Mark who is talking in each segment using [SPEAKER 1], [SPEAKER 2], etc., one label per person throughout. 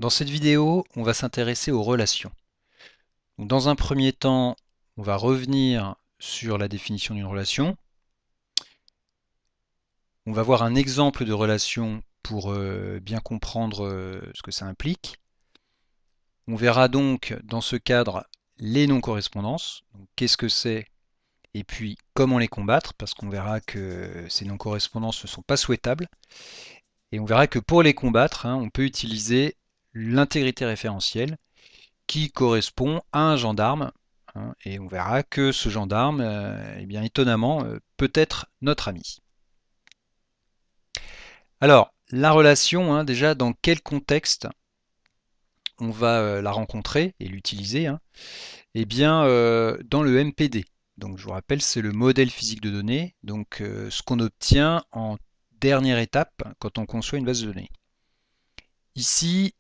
[SPEAKER 1] Dans cette vidéo, on va s'intéresser aux relations. Donc, dans un premier temps, on va revenir sur la définition d'une relation. On va voir un exemple de relation pour bien comprendre ce que ça implique. On verra donc dans ce cadre les non-correspondances. Qu'est-ce que c'est et puis comment les combattre, parce qu'on verra que ces non-correspondances ne sont pas souhaitables. Et on verra que pour les combattre, on peut utiliser l'intégrité référentielle qui correspond à un gendarme. Et on verra que ce gendarme, eh bien, étonnamment, peut être notre ami. Alors, la relation, déjà, dans quel contexte on va la rencontrer et l'utiliser? Eh bien, dans le MPD. Donc, je vous rappelle, c'est le modèle physique de données, donc ce qu'on obtient en dernière étape quand on conçoit une base de données. Ici,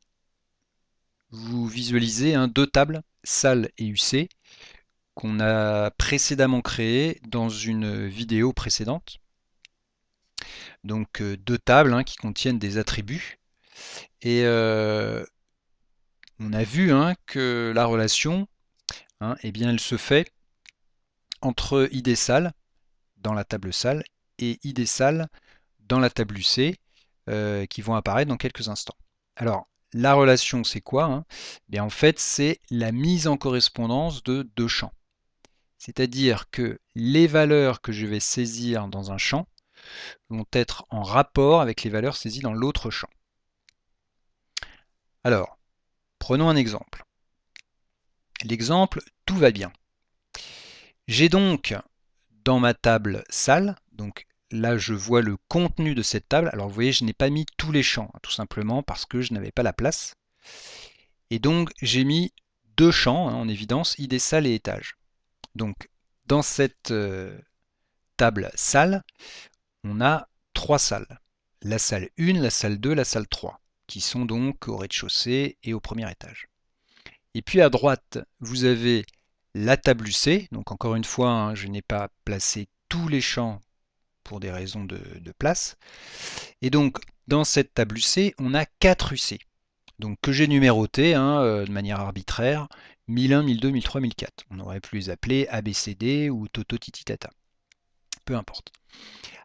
[SPEAKER 1] vous visualisez deux tables, SAL et UC, qu'on a précédemment créées dans une vidéo précédente. Donc deux tables qui contiennent des attributs. Et on a vu que la relation, eh bien, elle se fait entre id sal dans la table sal et id sal dans la table UC qui vont apparaître dans quelques instants. Alors, la relation, c'est quoi? Bien, en fait, c'est la mise en correspondance de deux champs. C'est-à-dire que les valeurs que je vais saisir dans un champ vont être en rapport avec les valeurs saisies dans l'autre champ. Alors, prenons un exemple. L'exemple, tout va bien. J'ai donc dans ma table sal, donc là je vois le contenu de cette table. Alors vous voyez, je n'ai pas mis tous les champs, tout simplement parce que je n'avais pas la place. Et donc j'ai mis deux champs en évidence, id sal et étage. Donc dans cette table sal, on a trois salles. La salle 1, la salle 2, la salle 3, qui sont donc au rez-de-chaussée et au premier étage. Et puis à droite, vous avez la table UC. Donc encore une fois, je n'ai pas placé tous les champs pour des raisons de place. Et donc dans cette table UC, on a 4 UC. Donc que j'ai numéroté de manière arbitraire, 1001, 1002, 1003, 1004. On aurait pu les appeler ABCD ou Toto Titi Tata. Peu importe.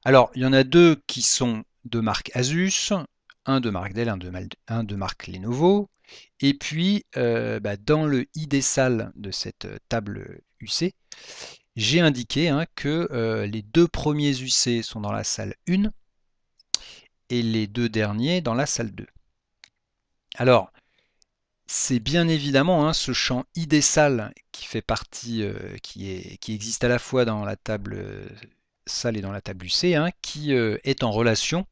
[SPEAKER 1] Alors, il y en a deux qui sont de marque Asus, un de marque Dell, un de marque Lenovo. Et puis, dans le ID sal de cette table UC, j'ai indiqué que les deux premiers UC sont dans la salle 1 et les deux derniers dans la salle 2. Alors, c'est bien évidemment ce champ ID sal qui fait partie, qui existe à la fois dans la table sal et dans la table UC, qui est en relation.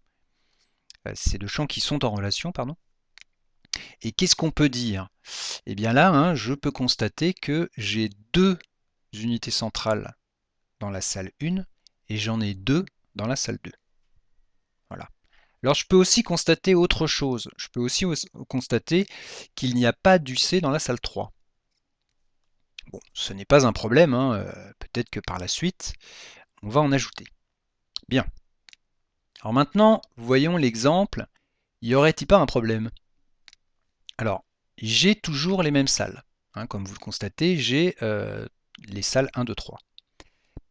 [SPEAKER 1] Ces deux champs qui sont en relation, pardon. Et qu'est-ce qu'on peut dire? Eh bien là, je peux constater que j'ai deux unités centrales dans la salle 1 et j'en ai deux dans la salle 2. Voilà. Alors je peux aussi constater autre chose. Je peux aussi constater qu'il n'y a pas d'UC dans la salle 3. Bon, ce n'est pas un problème, peut-être que par la suite, on va en ajouter. Bien. Alors maintenant, voyons l'exemple. Y aurait-il pas un problème? Alors, j'ai toujours les mêmes salles. Comme vous le constatez, j'ai les salles 1, 2, 3.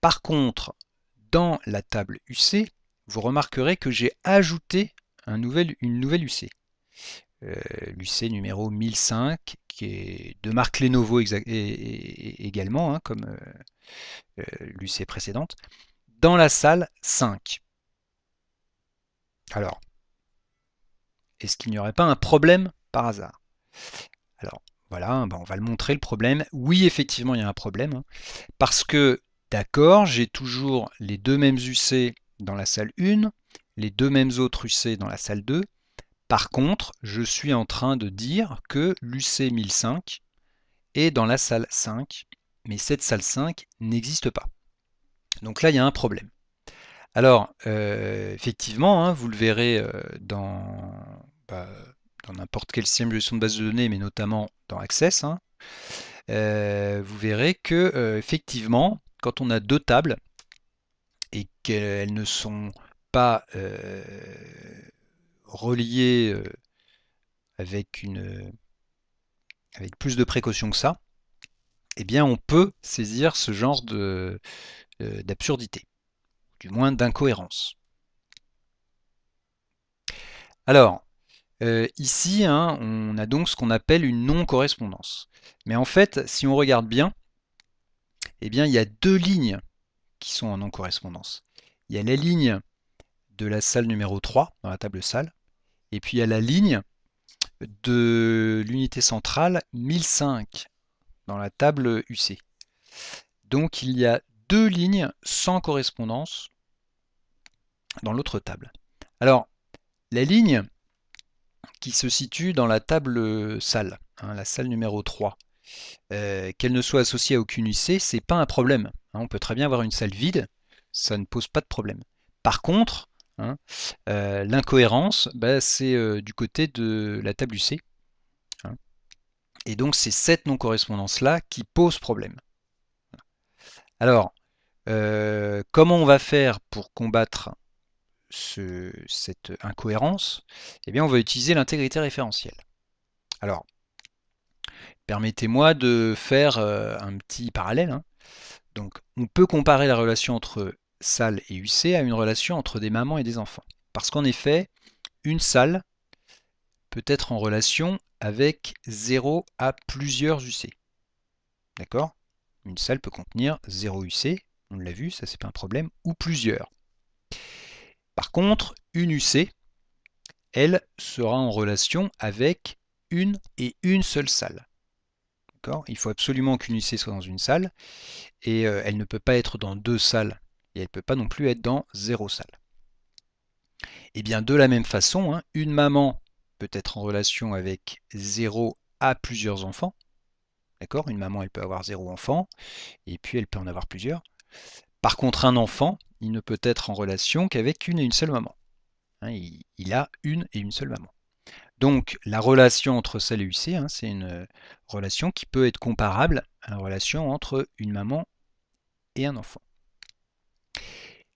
[SPEAKER 1] Par contre, dans la table UC, vous remarquerez que j'ai ajouté une nouvelle UC. L'UC numéro 1005, qui est de marque Lenovo également, comme l'UC précédente, dans la salle 5. Alors, est-ce qu'il n'y aurait pas un problème par hasard? Alors, voilà, on va le montrer le problème. Oui, effectivement, il y a un problème. Parce que, d'accord, j'ai toujours les deux mêmes UC dans la salle 1, les deux mêmes autres UC dans la salle 2. Par contre, je suis en train de dire que l'UC 1005 est dans la salle 5, mais cette salle 5 n'existe pas. Donc là, il y a un problème. Alors, effectivement, vous le verrez dans n'importe quel système de gestion de base de données, mais notamment dans Access, vous verrez que effectivement, quand on a deux tables et qu'elles ne sont pas reliées avec plus de précaution que ça, eh bien on peut saisir ce genre d'absurdité, du moins d'incohérence. Alors, ici, hein, on a donc ce qu'on appelle une non-correspondance. Mais en fait, si on regarde bien, eh bien, il y a deux lignes qui sont en non-correspondance. Il y a la ligne de la salle numéro 3 dans la table salle, et puis il y a la ligne de l'unité centrale 1005 dans la table UC. Donc il y a deux lignes sans correspondance dans l'autre table. Alors, la ligne qui se situe dans la table salle, hein, la salle numéro 3, qu'elle ne soit associée à aucune UC, c'est pas un problème. Hein, on peut très bien avoir une salle vide, ça ne pose pas de problème. Par contre, hein, l'incohérence, bah, c'est du côté de la table UC. Hein, et donc c'est cette non-correspondance-là qui pose problème. Alors, comment on va faire pour combattre cette incohérence? Eh bien, on va utiliser l'intégrité référentielle. Alors, permettez-moi de faire un petit parallèle. Hein. Donc, on peut comparer la relation entre salle et UC à une relation entre des mamans et des enfants. Parce qu'en effet, une salle peut être en relation avec 0 à plusieurs UC. D'accord? Une salle peut contenir 0 UC, on l'a vu, ça c'est pas un problème, ou plusieurs. Par contre, une UC, elle sera en relation avec une et une seule salle. Il faut absolument qu'une UC soit dans une salle, et elle ne peut pas être dans deux salles, et elle ne peut pas non plus être dans 0 salle. Et bien de la même façon, hein, une maman peut être en relation avec 0 à plusieurs enfants. D'accord? Une maman, elle peut avoir 0 enfant, et puis elle peut en avoir plusieurs. Par contre, un enfant, il ne peut être en relation qu'avec une et une seule maman. Hein, il a une et une seule maman. Donc la relation entre salle et UC, hein, c'est une relation qui peut être comparable à la relation entre une maman et un enfant.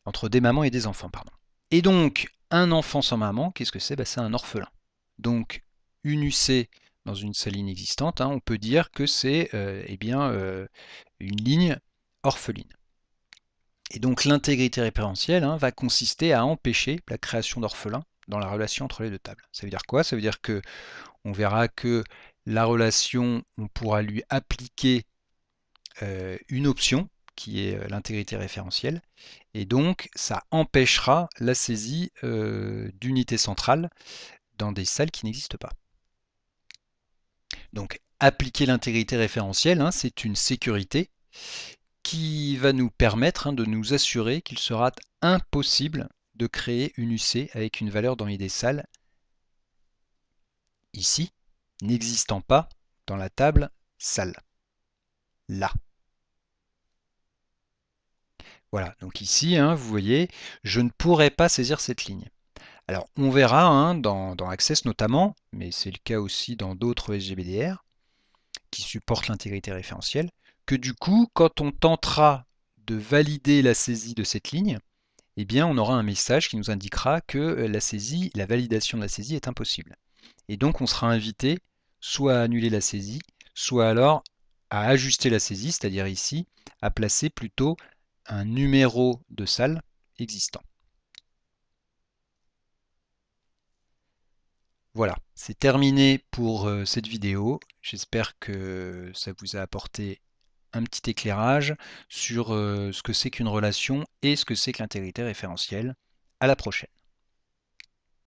[SPEAKER 1] Entre des mamans et des enfants, pardon. Et donc, un enfant sans maman, qu'est-ce que c'est? Ben, c'est un orphelin. Donc, une UC dans une salle inexistante, hein, on peut dire que c'est eh bien, une ligne orpheline. Et donc, l'intégrité référentielle, hein, va consister à empêcher la création d'orphelins dans la relation entre les deux tables. Ça veut dire quoi? Ça veut dire que on verra que la relation, on pourra lui appliquer une option qui est l'intégrité référentielle, et donc ça empêchera la saisie d'unités centrales dans des salles qui n'existent pas. Donc appliquer l'intégrité référentielle, hein, c'est une sécurité qui va nous permettre, hein, de nous assurer qu'il sera impossible de créer une UC avec une valeur dans l'idée salles ici, n'existant pas dans la table salle. Là. Voilà, donc ici, hein, vous voyez, je ne pourrais pas saisir cette ligne. Alors, on verra, hein, dans Access notamment, mais c'est le cas aussi dans d'autres SGBDR qui supportent l'intégrité référentielle, que du coup, quand on tentera de valider la saisie de cette ligne, eh bien, on aura un message qui nous indiquera que la validation de la saisie est impossible. Et donc, on sera invité soit à annuler la saisie, soit alors à ajuster la saisie, c'est-à-dire ici, à placer plutôt un numéro de salle existant. Voilà, c'est terminé pour cette vidéo. J'espère que ça vous a apporté un petit éclairage sur ce que c'est qu'une relation et ce que c'est que l'intégrité référentielle. À la prochaine.